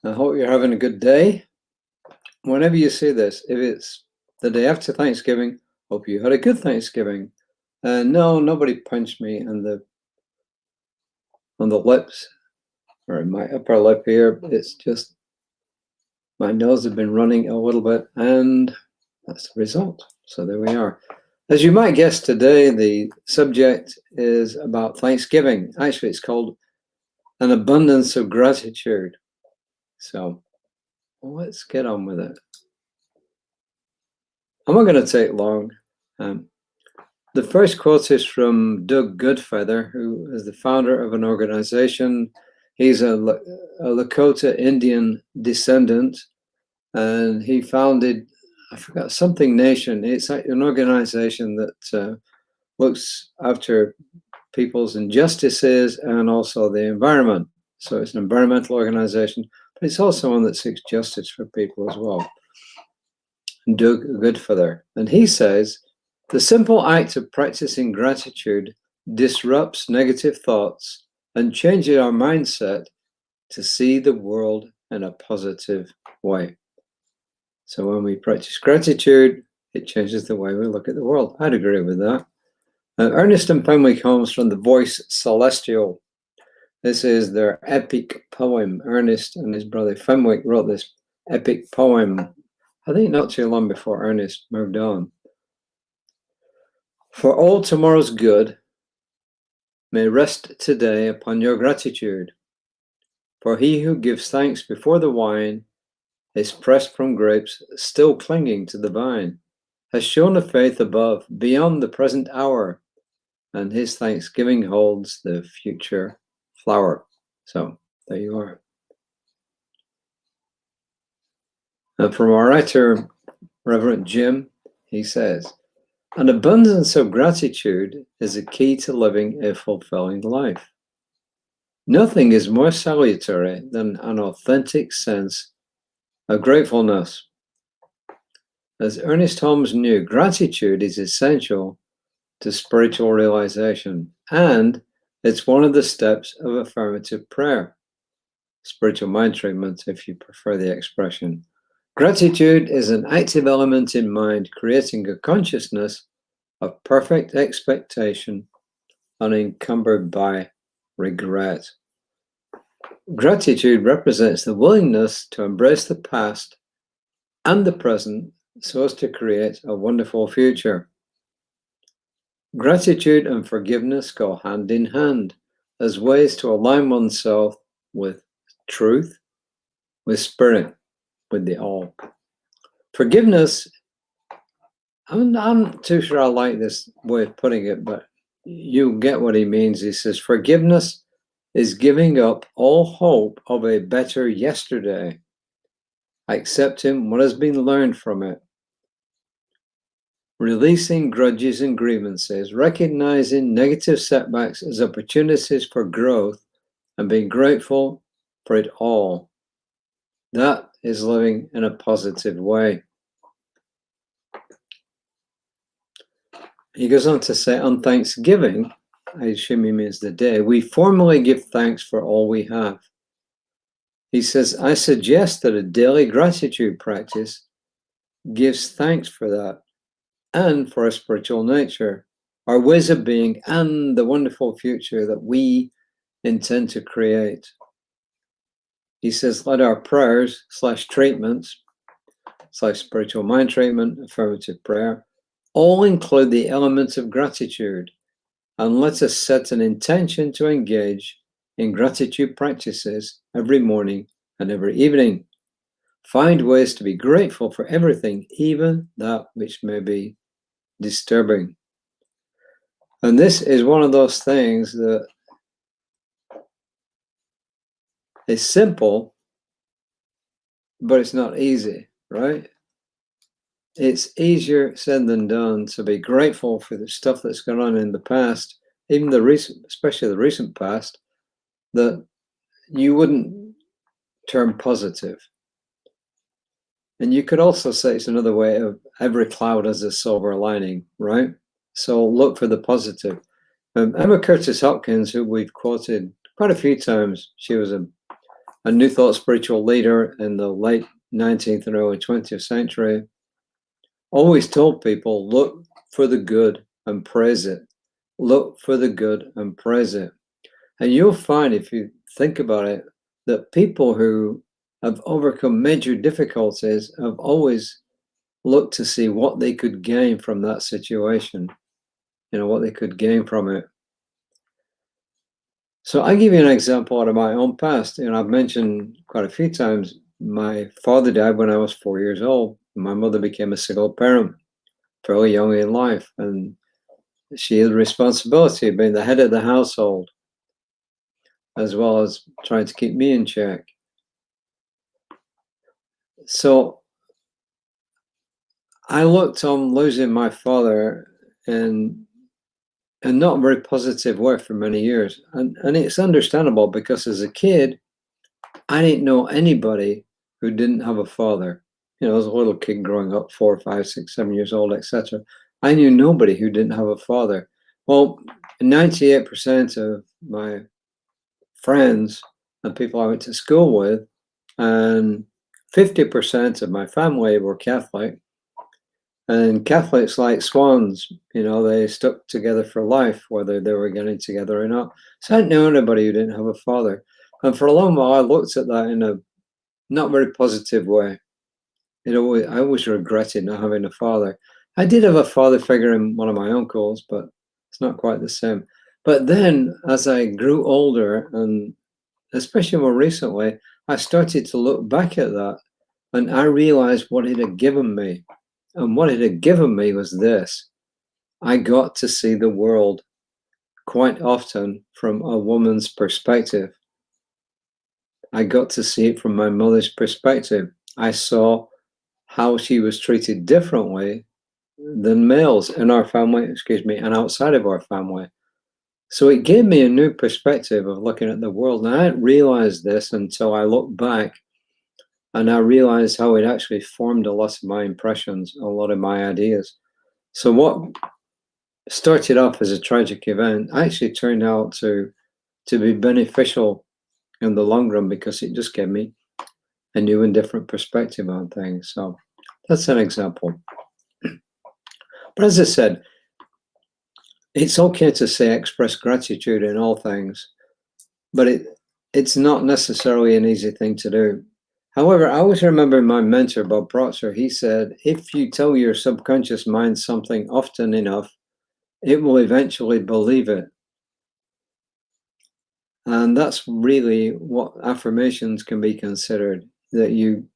I hope you're having a good day. Whenever you see this, if it's the day after Thanksgiving, hope you had a good Thanksgiving. No, nobody punched me on the lips or in my upper lip here. It's just my nose has been running a little bit, and that's the result. So there we are. As you might guess, today the subject is about Thanksgiving. Actually, it's called An Abundance of Gratitude. So let's get on with it. I'm not going to take long. The first quote is from Doug Goodfeather, who is the founder of an organization. He's a Lakota Indian descendant, and he founded, I forgot, something nation. It's an organization that looks after people's injustices and also the environment. So it's an environmental organization, but it's also one that seeks justice for people as well. Doug Goodfeather. And he says, the simple act of practicing gratitude disrupts negative thoughts and changes our mindset to see the world in a positive way. So when we practice gratitude, it changes the way we look at the world. I'd agree with that. Ernest and Fenwick Holmes from The Voice Celestial. This is their epic poem. Ernest and his brother Fenwick wrote this epic poem, I think not too long before Ernest moved on. For all tomorrow's good may rest today upon your gratitude. For he who gives thanks before the wine is pressed from grapes still clinging to the vine, has shown a faith above, beyond the present hour, and his thanksgiving holds the future flower. So there you are. And from our writer, Reverend Jim, he says, an abundance of gratitude is a key to living a fulfilling life. Nothing is more salutary than an authentic sense of gratefulness. As Ernest Holmes knew, gratitude is essential to spiritual realization, and it's one of the steps of affirmative prayer, spiritual mind treatment, if you prefer the expression. Gratitude is an active element in mind, creating a consciousness of perfect expectation unencumbered by regret. Gratitude represents the willingness to embrace the past and the present so as to create a wonderful future. Gratitude and forgiveness go hand in hand as ways to align oneself with truth, with spirit, with the all. Forgiveness, I'm not too sure I like this way of putting it, but you get what he means. He says, forgiveness is giving up all hope of a better yesterday, accepting what has been learned from it, releasing grudges and grievances, recognizing negative setbacks as opportunities for growth, and being grateful for it all. That is living in a positive way. He goes on to say, on Thanksgiving, I assume he means the day, we formally give thanks for all we have. He says, I suggest that a daily gratitude practice gives thanks for that and for our spiritual nature, our ways of being, and the wonderful future that we intend to create. He says, let our prayers / treatments / spiritual mind treatment, affirmative prayer, all include the elements of gratitude, and let us set an intention to engage in gratitude practices every morning and every evening. Find ways to be grateful for everything, even that which may be disturbing. And this is one of those things that is simple, but it's not easy, right? It's easier said than done to be grateful for the stuff that's gone on in the past, even the recent, especially the recent past, that you wouldn't term positive. And you could also say it's another way of every cloud has a silver lining, right? So look for the positive. Emma Curtis Hopkins, who we've quoted quite a few times, she was a a New Thought spiritual leader in the late 19th and early 20th century, always told people, look for the good and praise it. Look for the good and praise it. And you'll find, if you think about it, that people who have overcome major difficulties have always looked to see what they could gain from that situation, what they could gain from it. So I give you an example out of my own past. I've mentioned quite a few times, my father died when I was 4 years old. My mother became a single parent fairly young in life, and she had the responsibility of being the head of the household, as well as trying to keep me in check. So I looked on losing my father in a not very positive way for many years. And it's understandable, because as a kid, I didn't know anybody who didn't have a father. As a little kid growing up, 4, 5, 6, 7 years old, etc. I knew nobody who didn't have a father. Well, 98% of my friends and people I went to school with, and 50% of my family were Catholic. And Catholics, like swans, they stuck together for life, whether they were getting together or not. So I didn't know anybody who didn't have a father. And for a long while, I looked at that in a not very positive way. I always regretted not having a father. I did have a father figure in one of my uncles, but it's not quite the same. But then, as I grew older, and especially more recently, I started to look back at that, and I realized what it had given me. And what it had given me was this: I got to see the world quite often from a woman's perspective. I got to see it from my mother's perspective. I saw how she was treated differently than males in our family, and outside of our family. So it gave me a new perspective of looking at the world. And I didn't realize this until I looked back, and I realized how it actually formed a lot of my impressions, a lot of my ideas. So what started off as a tragic event actually turned out to be beneficial in the long run, because it just gave me a new and different perspective on things. So that's an example. But as I said, it's okay to say express gratitude in all things, but it's not necessarily an easy thing to do. However, I always remember my mentor, Bob Proctor. He said, if you tell your subconscious mind something often enough, it will eventually believe it. And that's really what affirmations can be considered, that you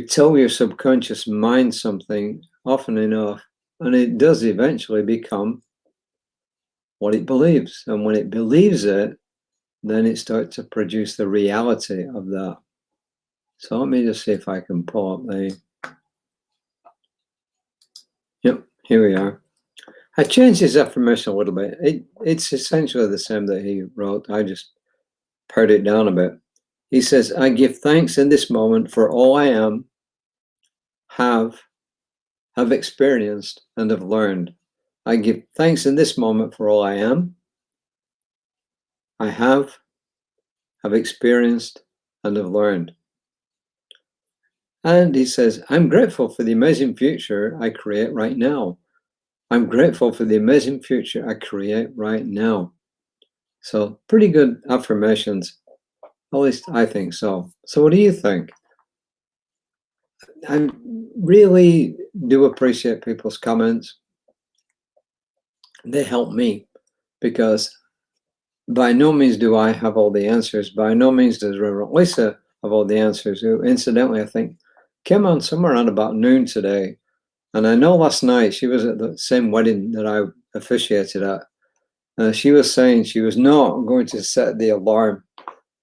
tell your subconscious mind something often enough, and it does eventually become what it believes. And when it believes it, then it starts to produce the reality of that. So let me just see if I can pull up the... Yep, here we are. I changed his affirmation a little bit. It's essentially the same that he wrote. I just pared it down a bit. He says, I give thanks in this moment for all I am, have experienced, and have learned. I give thanks in this moment for all I am, I have experienced, and have learned. And he says, I'm grateful for the amazing future I create right now. I'm grateful for the amazing future I create right now. So pretty good affirmations. At least I think so. So what do you think? I really do appreciate people's comments. They help me, because by no means do I have all the answers. By no means does Reverend Lisa have all the answers, who incidentally I think came on somewhere around about noon today. And I know last night she was at the same wedding that I officiated at. She was saying she was not going to set the alarm.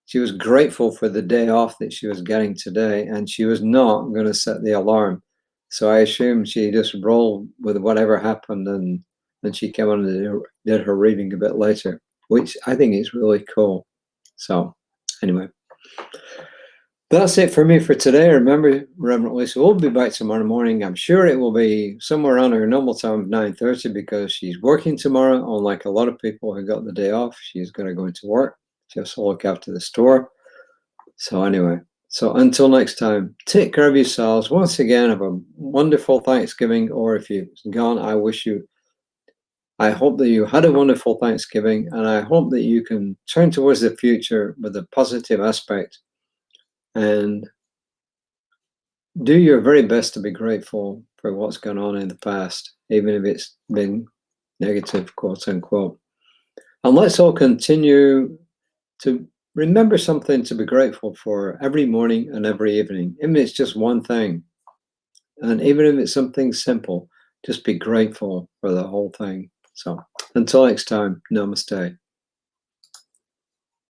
She was grateful for the day off that she was getting today, and she was not going to set the alarm. So I assume she just rolled with whatever happened, and then she came on and did her reading a bit later, which I think is really cool. So anyway, that's it for me for today. Remember, Reverend Lisa will be back tomorrow morning. I'm sure it will be somewhere around her normal time of 9:30, because she's working tomorrow. Unlike a lot of people who got the day off, she's going to go into work. She has to look after the store. So anyway, so until next time, take care of yourselves. Once again, have a wonderful Thanksgiving, or if you've gone, I hope that you had a wonderful Thanksgiving, and I hope that you can turn towards the future with a positive aspect and do your very best to be grateful for what's gone on in the past, even if it's been negative, quote unquote. And let's all continue to remember something to be grateful for every morning and every evening, even if it's just one thing. And even if it's something simple, just be grateful for the whole thing. So until next time, namaste.